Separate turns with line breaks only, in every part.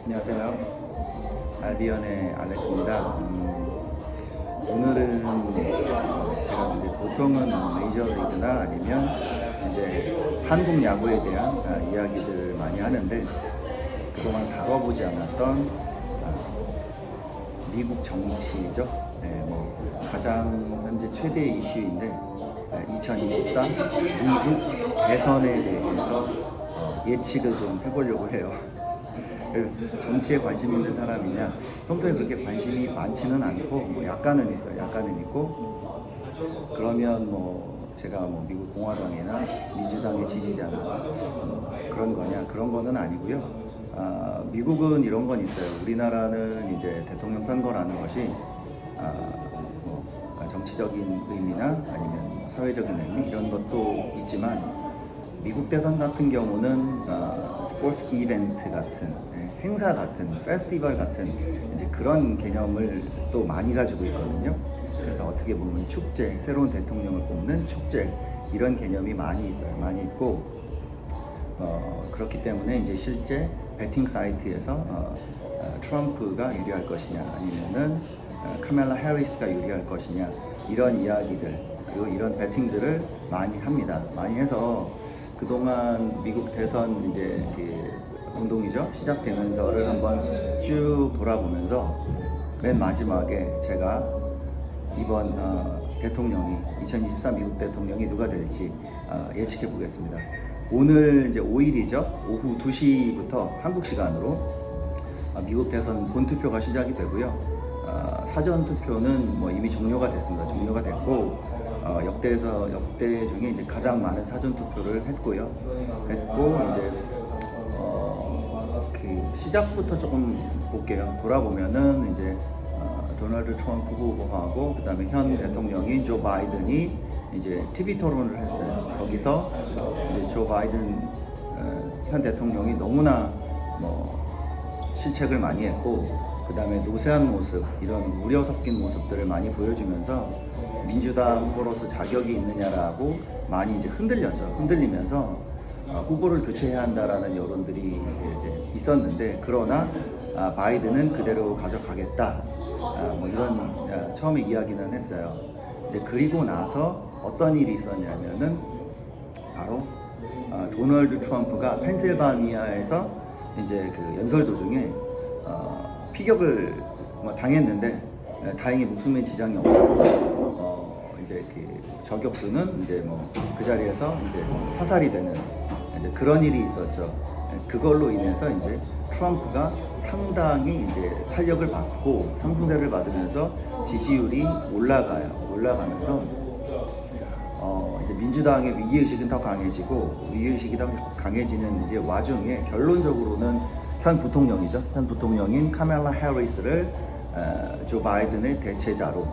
안녕하세요. 알비언의 알렉스입니다. 오늘은 제가 이제 보통은 메이저리그나 아니면 이제 한국 야구에 대한 이야기들을 많이 하는데 그동안 다뤄보지 않았던 미국 정치죠. 네, 뭐 가장 현재 최대 이슈인데 2024 미국 대선에 대해서 예측을 좀 해보려고 해요. 정치에 관심 있는 사람이냐? 평소에 그렇게 관심이 많지는 않고 뭐 약간은 있어요. 약간은 있고 그러면 뭐 제가 뭐 미국 공화당이나 민주당의 지지자나 그런 거냐? 그런 거는 아니고요. 미국은 이런 건 있어요. 우리나라는 이제 대통령 선거라는 것이 뭐 정치적인 의미나 아니면 사회적인 의미 이런 것도 있지만 미국 대선 같은 경우는 스포츠 이벤트 같은 행사 같은 페스티벌 같은 이제 그런 개념을 또 많이 가지고 있거든요. 그래서 어떻게 보면 축제, 새로운 대통령을 뽑는 축제 이런 개념이 많이 있어요. 많이 있고 그렇기 때문에 이제 실제 베팅 사이트에서 트럼프가 유리할 것이냐 아니면은 카멜라 해리스가 유리할 것이냐 이런 이야기들 그리고 이런 베팅들을 많이 합니다. 많이 해서 그동안 미국 대선 이제 운동이죠. 시작되면서를 한번 쭉 돌아보면서 맨 마지막에 제가 이번 대통령이 2024 미국 대통령이 누가 될지 예측해 보겠습니다. 오늘 이제 5일이죠. 오후 2시부터 한국 시간으로 미국 대선 본투표가 시작이 되고요. 사전 투표는 뭐 이미 종료가 됐습니다. 종료가 됐고 역대 중에 이제 가장 많은 사전 투표를 했고 이제 그 시작부터 조금 볼게요. 돌아보면은 이제 도널드 트럼프 후보하고 그다음에 현 대통령인 조 바이든이 이제 TV 토론을 했어요. 거기서 이제 조 바이든 현 대통령이 너무나 뭐 실책을 많이 했고 그다음에 노쇠한 모습, 이런 우려 섞인 모습들을 많이 보여주면서 민주당 후보로서 자격이 있느냐라고 많이 이제 흔들리면서 후보를 교체해야 한다라는 여론들이 이제 있었는데 그러나 바이든은 그대로 가져가겠다. 뭐 이런 처음에 이야기는 했어요. 이제 그리고 나서 어떤 일이 있었냐면은 바로 도널드 트럼프가 펜실바니아에서 이제 그 연설 도중에 피격을 당했는데 다행히 목숨에 지장이 없었고 이제 그 저격수는 이제 뭐 그 자리에서 이제 사살이 되는 이제 그런 일이 있었죠. 그걸로 인해서 이제 트럼프가 상당히 이제 탄력을 받고 상승세를 받으면서 지지율이 올라가면서 이제 민주당의 위기의식은 더 강해지고 위기의식이 더 강해지는 이제 와중에 결론적으로는 현 부통령인 카멜라 해리스를 조 바이든의 대체자로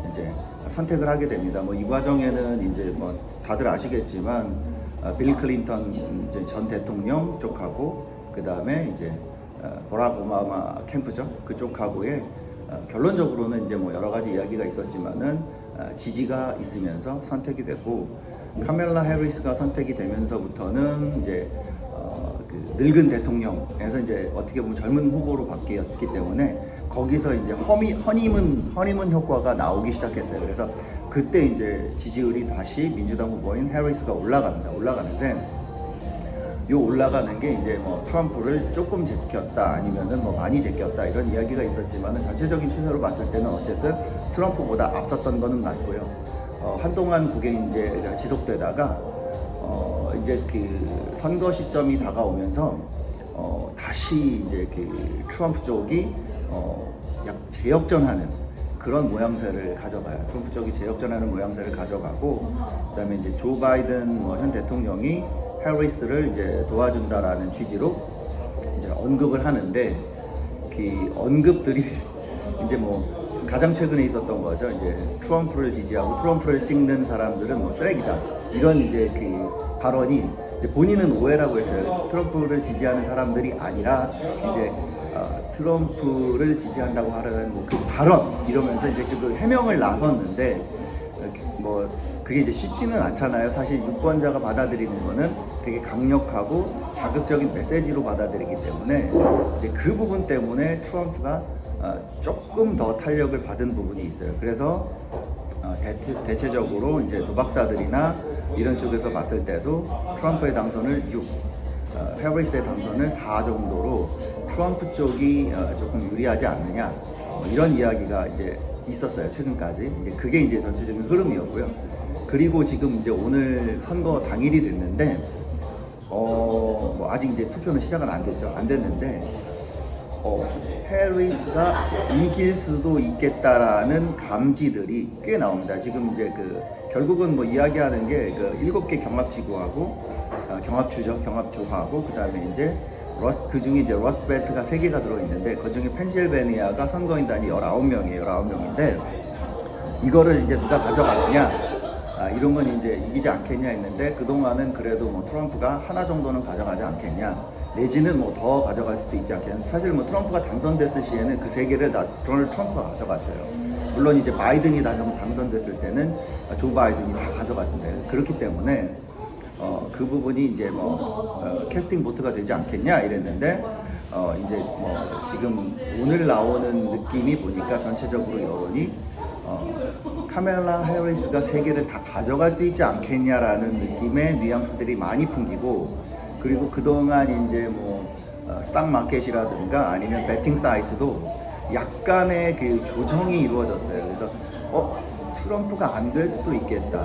이제 선택을 하게 됩니다. 뭐 이 과정에는 이제 뭐 다들 아시겠지만 빌 클린턴 이제 전 대통령 쪽하고 그 다음에 이제 버락 오바마 캠프죠. 그쪽하고의 결론적으로는 이제 뭐 여러 가지 이야기가 있었지만은 지지가 있으면서 선택이 됐고 카멜라 해리스가 선택이 되면서부터는 이제 그 늙은 대통령에서 이제 어떻게 보면 젊은 후보로 바뀌었기 때문에 거기서 이제 허니문 효과가 나오기 시작했어요. 그래서 그때 이제 지지율이 다시 민주당 후보인 해리스가 올라가는데 이 올라가는 게 이제 뭐 트럼프를 조금 제꼈다 아니면은 뭐 많이 제꼈다 이런 이야기가 있었지만은 전체적인 추세로 봤을 때는 어쨌든 트럼프보다 앞섰던 거는 맞고요. 한동안 그게 이제 지속되다가 이제 그 선거 시점이 다가오면서 다시 이제 그 트럼프 쪽이 약 재역전하는 그런 모양새를 가져가요. 트럼프 쪽이 재역전하는 모양새를 가져가고 그다음에 이제 조 바이든 현 대통령이 해리스를 이제 도와준다라는 취지로 이제 언급을 하는데 그 언급들이 이제 뭐 가장 최근에 있었던 거죠. 이제 트럼프를 지지하고 트럼프를 찍는 사람들은 뭐 쓰레기다 이런 이제 그 발언이 이제 본인은 오해라고 했어요. 트럼프를 지지하는 사람들이 아니라 이제 트럼프를 지지한다고 하는 그 발언 이러면서 이제 그 해명을 나섰는데 뭐 그게 이제 쉽지는 않잖아요. 사실 유권자가 받아들이는 거는 되게 강력하고 자극적인 메시지로 받아들이기 때문에 이제 그 부분 때문에 트럼프가 조금 더 탄력을 받은 부분이 있어요. 그래서 대체적으로 이제 도박사들이나 이런 쪽에서 봤을 때도 트럼프의 당선을 6, 해리스의 당선을 4 정도로 트럼프 쪽이 조금 유리하지 않느냐 이런 이야기가 이제 있었어요. 최근까지 이제 그게 이제 전체적인 흐름이었고요. 그리고 지금 이제 오늘 선거 당일이 됐는데 뭐 아직 이제 투표는 시작은 안 됐죠. 안 됐는데 해리스가 이길 수도 있겠다라는 감지들이 꽤 나옵니다. 지금 이제 결국은 뭐 이야기하는 게 7개 경합지구하고 경합주하고 그다음에 이제 그 중에 이제 러스트벨트가 3개가 들어있는데 그 중에 펜실베니아가 선거인단이 19명이에요. 19명인데 이거를 이제 누가 가져가느냐 이런 건 이제 이기지 않겠냐 했는데 그동안은 그래도 뭐 트럼프가 하나 정도는 가져가지 않겠냐 내지는 뭐 더 가져갈 수도 있지 않겠냐. 사실 뭐 트럼프가 당선됐을 시에는 그 3개를 다 도널드 트럼프가 가져갔어요. 물론 이제 바이든이 당선됐을 때는 조 바이든이 다 가져갔습니다. 그렇기 때문에 그 부분이 이제 캐스팅 보트가 되지 않겠냐 이랬는데 이제 뭐 지금 오늘 나오는 느낌이 보니까 전체적으로 여론이 카멜라 해리스가 3개를 다 가져갈 수 있지 않겠냐라는 느낌의 뉘앙스들이 많이 풍기고 그리고 그동안 이제 뭐 스탁 마켓이라든가 아니면 베팅 사이트도 약간의 그 조정이 이루어졌어요. 그래서 트럼프가 안 될 수도 있겠다.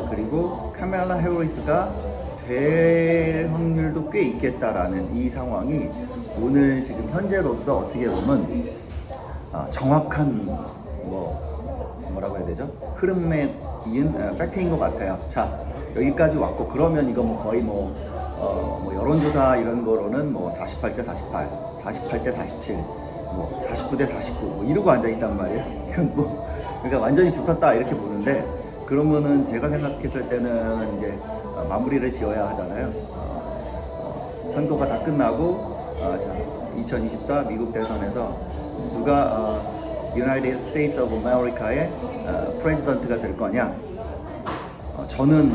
그리고 카멜라 해리스가 될 확률도 꽤 있겠다라는 이 상황이 오늘 지금 현재로서 어떻게 보면 정확한 뭐라고 해야 되죠? 흐름에 이은 팩트인 것 같아요. 자, 여기까지 왔고 그러면 이거 뭐 거의 뭐 여론조사 이런 거로는 뭐 48대 48, 48대 47, 뭐 49대 49 뭐 이러고 앉아 있단 말이에요. 이건 뭐 그러니까 완전히 붙었다 이렇게 보는데 그러면은 제가 생각했을 때는 이제 마무리를 지어야 하잖아요. 선거가 다 끝나고 2024 미국 대선에서 누가 United States of America의 프레지던트가 될 거냐? 저는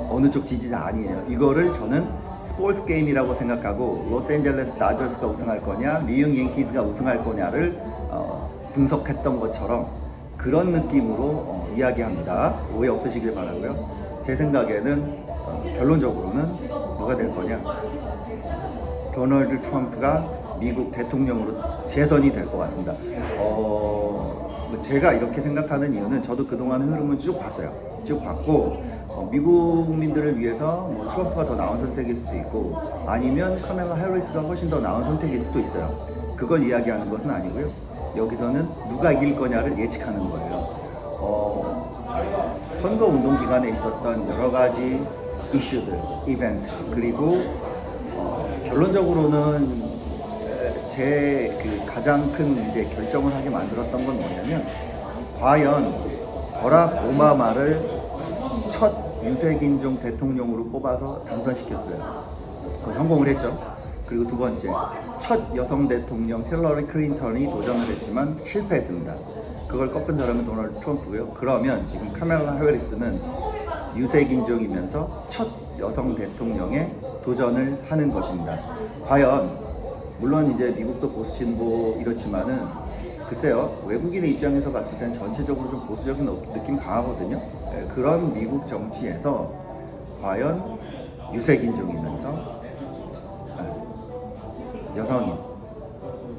어느 쪽 지지자 아니에요. 이거를 저는 스포츠 게임이라고 생각하고 로스앤젤레스 다저스가 우승할 거냐, 뉴욕 양키스가 우승할 거냐를 분석했던 것처럼 그런 느낌으로 이야기합니다. 오해 없으시길 바라고요. 제 생각에는 결론적으로는 누가 될 거냐? 도널드 트럼프가 미국 대통령으로 재선이 될 것 같습니다. 제가 이렇게 생각하는 이유는 저도 그동안 흐름을 쭉 봤어요. 쭉 봤고 미국민들을 위해서 뭐 트럼프가 더 나은 선택일 수도 있고 아니면 카멜라 해리스가 훨씬 더 나은 선택일 수도 있어요. 그걸 이야기하는 것은 아니고요. 여기서는 누가 이길 거냐를 예측하는 거예요. 선거 운동 기간에 있었던 여러 가지 이슈들, 이벤트 그리고 결론적으로는 제 가장 큰 이제 결정을 하게 만들었던 건 뭐냐면 과연 버락 오바마를 첫 유색인종 대통령으로 뽑아서 당선시켰어요. 그거 성공을 했죠. 그리고 두 번째, 첫 여성 대통령 힐러리 클린턴이 도전을 했지만 실패했습니다. 그걸 꺾은 사람은 도널드 트럼프고요. 그러면 지금 카멜라 해리스는 유색인종이면서 첫 여성 대통령에 도전을 하는 것입니다. 과연 물론 이제 미국도 보수 진보 이렇지만은 글쎄요, 외국인의 입장에서 봤을 땐 전체적으로 좀 보수적인 느낌 강하거든요. 그런 미국 정치에서 과연 유색인종이면서 여성인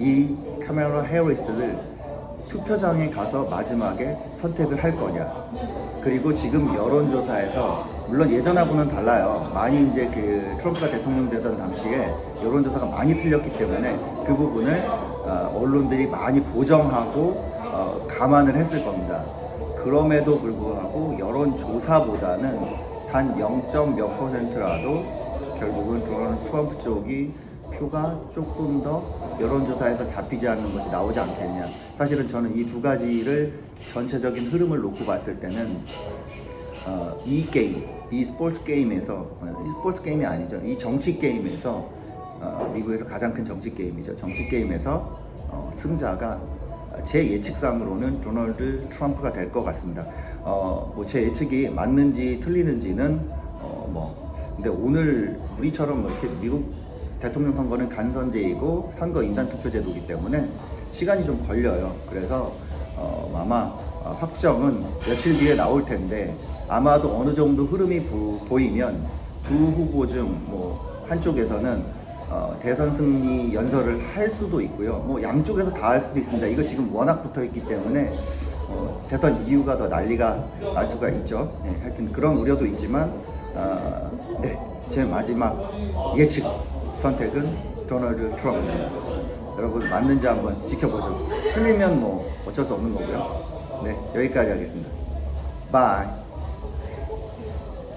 이 카멜라 해리스를 투표장에 가서 마지막에 선택을 할 거냐. 그리고 지금 여론조사에서 물론 예전하고는 달라요. 많이 이제 트럼프가 대통령 되던 당시에 여론조사가 많이 틀렸기 때문에 그 부분을 언론들이 많이 보정하고 감안을 했을 겁니다. 그럼에도 불구하고 여론조사보다는 단 0.몇 %라도 결국은 도널드 트럼프 쪽이 표가 조금 더 여론조사에서 잡히지 않는 것이 나오지 않겠냐. 사실은 저는 이 두 가지를 전체적인 흐름을 놓고 봤을 때는 이 게임, 이 스포츠 게임에서 이 스포츠 게임이 아니죠. 이 정치 게임에서 미국에서 가장 큰 정치 게임이죠. 정치 게임에서 승자가 제 예측상으로는 도널드 트럼프가 될 것 같습니다. 뭐 제 예측이 맞는지 틀리는지는 근데 오늘 우리처럼 이렇게 미국 대통령 선거는 간선제이고 선거 인단 투표제도이기 때문에 시간이 좀 걸려요. 그래서 아마 확정은 며칠 뒤에 나올 텐데 아마도 어느 정도 흐름이 보이면 두 후보 중 뭐 한쪽에서는 대선 승리 연설을 할 수도 있고요. 뭐 양쪽에서 다 할 수도 있습니다. 이거 지금 워낙 붙어 있기 때문에 대선 이유가 더 난리가 날 수가 있죠. 네, 하여튼 그런 우려도 있지만 네, 제 마지막 예측 선택은 도널드 트럼프입니다. 여러분 맞는지 한번 지켜보죠. 틀리면 뭐 어쩔 수 없는 거고요. 네, 여기까지 하겠습니다. 바이.